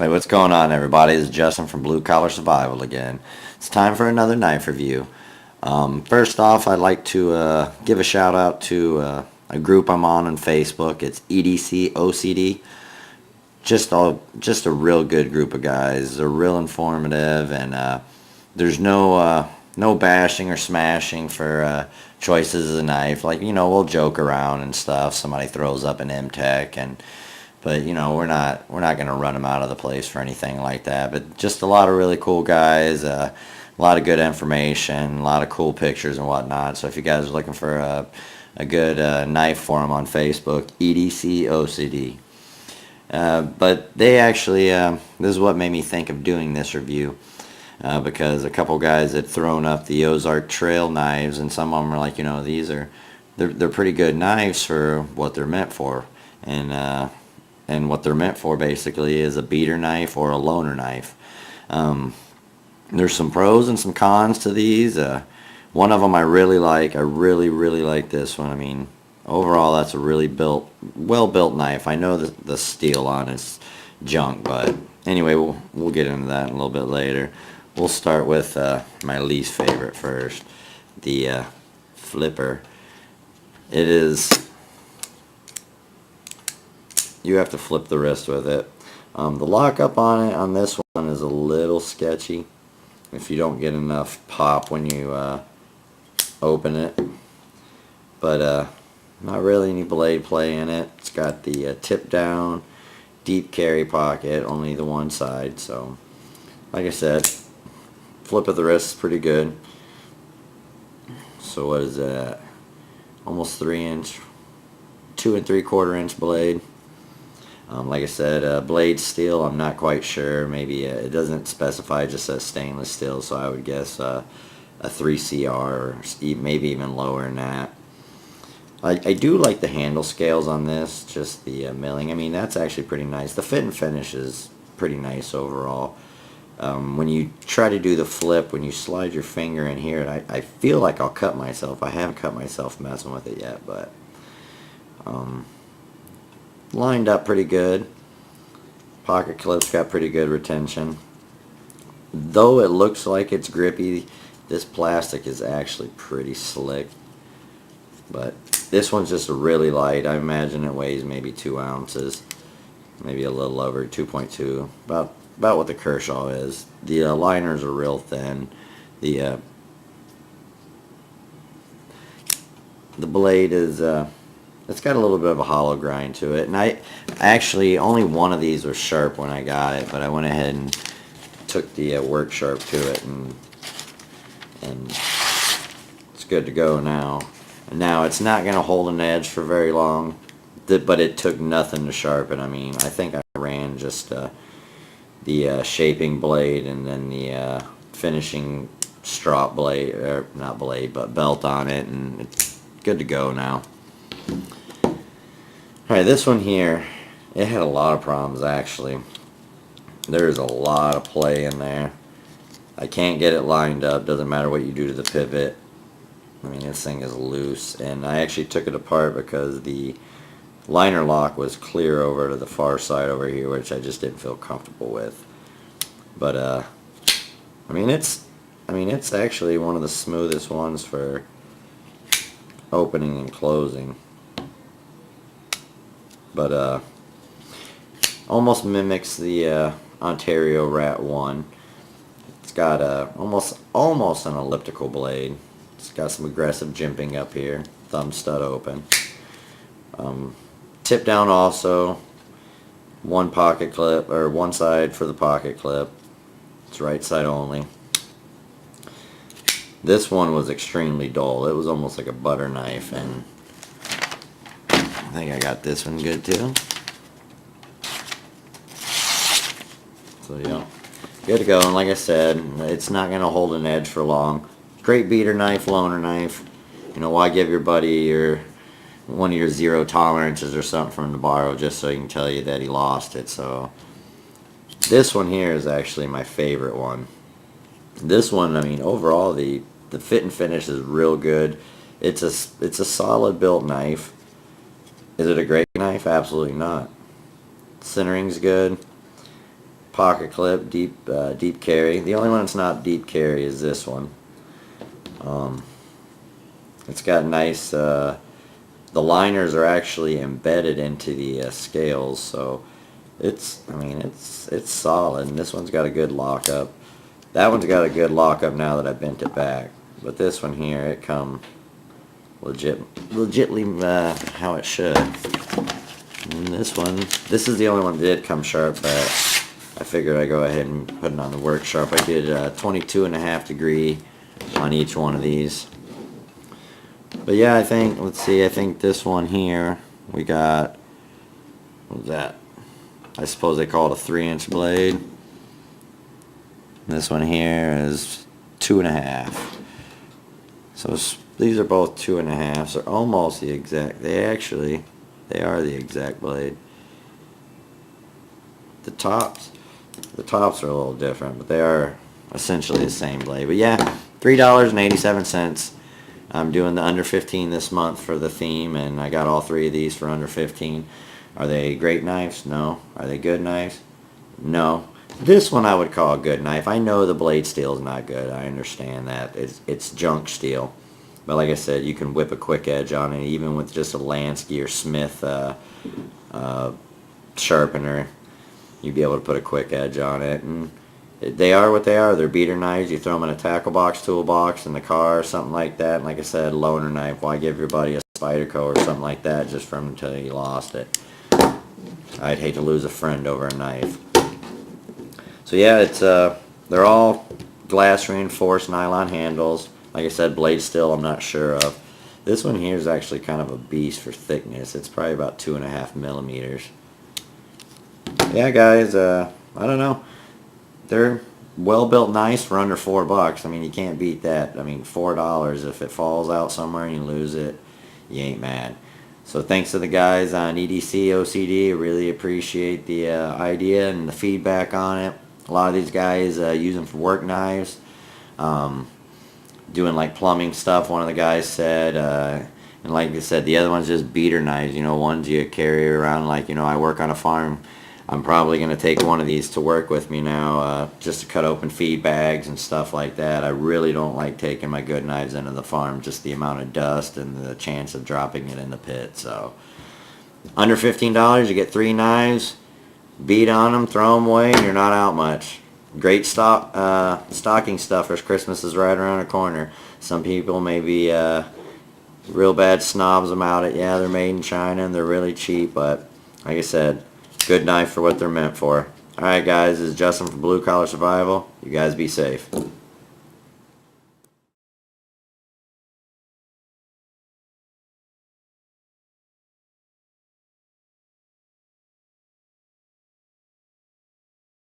Hey, what's going on, everybody? This is Justin from Blue Collar Survival again. It's time for another knife review. First off, I'd like to give a shout out to a group I'm on Facebook. It's EDC OCD. Just a real good group of guys. They're real informative, and there's no bashing or smashing for choices of the knife. Like, we'll joke around and stuff. Somebody throws up an M-Tech, but we're not going to run them out of the place for anything like that. But just a lot of really cool guys, a lot of good information, a lot of cool pictures and whatnot. So if you guys are looking for a good knife forum on Facebook, EDC OCD. But they actually, this is what made me think of doing this review, because a couple guys had thrown up the Ozark Trail knives, and some of them are like, they're pretty good knives for what they're meant for, and what they're meant for basically is a beater knife or a loner knife. There's some pros and some cons to these. One of them I really like. I really like this one. I mean, overall, that's a really well-built knife. I know that the steel on it's junk, but anyway, we'll get into that a little bit later. We'll start with my least favorite first, the flipper. It is, you have to flip the wrist with it. The lockup on it on this one is a little sketchy if you don't get enough pop when you open it, but not really any blade play in it. It's got the tip down deep carry pocket, only the one side, so like I said, flip of the wrist is pretty good. So what is that, almost 3-inch, 2 3/4 inch blade. Like I said, blade steel, I'm not quite sure. Maybe it doesn't specify, it just says stainless steel, so I would guess a 3CR or maybe even lower than that. I do like the handle scales on this, just the milling. I mean, that's actually pretty nice. The fit and finish is pretty nice overall. When you try to do the flip, when you slide your finger in here, I feel like I'll cut myself. I haven't cut myself messing with it yet, but lined up pretty good. Pocket clip's got pretty good retention. Though it looks like it's grippy, this plastic is actually pretty slick. But this one's just really light. I imagine it weighs maybe 2 ounces, maybe a little over 2.2, about what the Kershaw is. The liners are real thin. The blade is it's got a little bit of a hollow grind to it, and I actually, only one of these was sharp when I got it, but I went ahead and took the work sharp to it, and it's good to go now. And now it's not going to hold an edge for very long, but it took nothing to sharpen. I mean, I think I ran just the shaping blade and then the finishing strop blade, or not blade, but belt on it, and it's good to go now. Alright, this one here, it had a lot of problems actually. There's a lot of play in there. I can't get it lined up, doesn't matter what you do to the pivot. I mean, this thing is loose, and I actually took it apart because the liner lock was clear over to the far side over here, which I just didn't feel comfortable with. But I mean it's actually one of the smoothest ones for opening and closing. But almost mimics the Ontario Rat 1. It's got almost an elliptical blade. It's got some aggressive jimping up here. Thumb stud open. Tip down also. One pocket clip, or one side for the pocket clip. It's right side only. This one was extremely dull. It was almost like a butter knife, and I think I got this one good too. So yeah, good to go. And like I said, it's not going to hold an edge for long. Great beater knife, loner knife. Why give your buddy one of your 0 tolerances or something for him to borrow just so he can tell you that he lost it? So this one here is actually my favorite one. This one, I mean, overall the fit and finish is real good. It's a solid built knife. Is it a great knife? Absolutely not. Centering's good. pocket clip, deep carry. The only one that's not deep carry is this one. It's got nice, the liners are actually embedded into the scales, so I mean, it's solid. And this one's got a good lockup. That one's got a good lockup now that I bent it back. But this one here, it come legitly how it should. And this one, this is the only one that did come sharp, but I figured I'd go ahead and put it on the work sharp. I did 22.5 degree on each one of these. But yeah, I think, let's see, I think this one here, we got, what was that? I suppose they call it a 3-inch blade. This one here is 2.5. So these are both 2.5s. They're almost the exact, they are the exact blade. The tops are a little different, but they are essentially the same blade. But yeah, $3.87. I'm doing the under 15 this month for the theme, and I got all 3 of these for under 15. Are they great knives? No. Are they good knives? No. This one I would call a good knife. I know the blade steel is not good. I understand that. It's junk steel. But like I said, you can whip a quick edge on it, even with just a Lansky or Smith sharpener. You'd be able to put a quick edge on it. And they are what they are. They're beater knives. You throw them in a tackle box, toolbox, in the car, or something like that. And like I said, loaner knife. Why give your buddy a Spyderco or something like that just from until you lost it? I'd hate to lose a friend over a knife. So yeah, it's they're all glass reinforced nylon handles. Like I said, blade steel I'm not sure of. This one here is actually kind of a beast for thickness. It's probably about 2.5 millimeters. Yeah, guys, I don't know. They're well-built knives for under $4. I mean, you can't beat that. I mean, $4. If it falls out somewhere and you lose it, you ain't mad. So thanks to the guys on EDC OCD. I really appreciate the idea and the feedback on it. A lot of these guys use them for work knives, doing like plumbing stuff. One of the guys said, and like I said, the other one's just beater knives. You know, ones you carry around. Like, you know, I work on a farm. I'm probably going to take one of these to work with me now, just to cut open feed bags and stuff like that. I really don't like taking my good knives into the farm, just the amount of dust and the chance of dropping it in the pit. So under $15, you get 3 knives. Beat on them, throw them away, and you're not out much. Great stocking stuffers. Christmas is right around the corner. Some people may be real bad snobs about it. Yeah, they're made in China and they're really cheap, but like I said, good knife for what they're meant for. Alright guys, this is Justin from Blue Collar Survival. You guys be safe.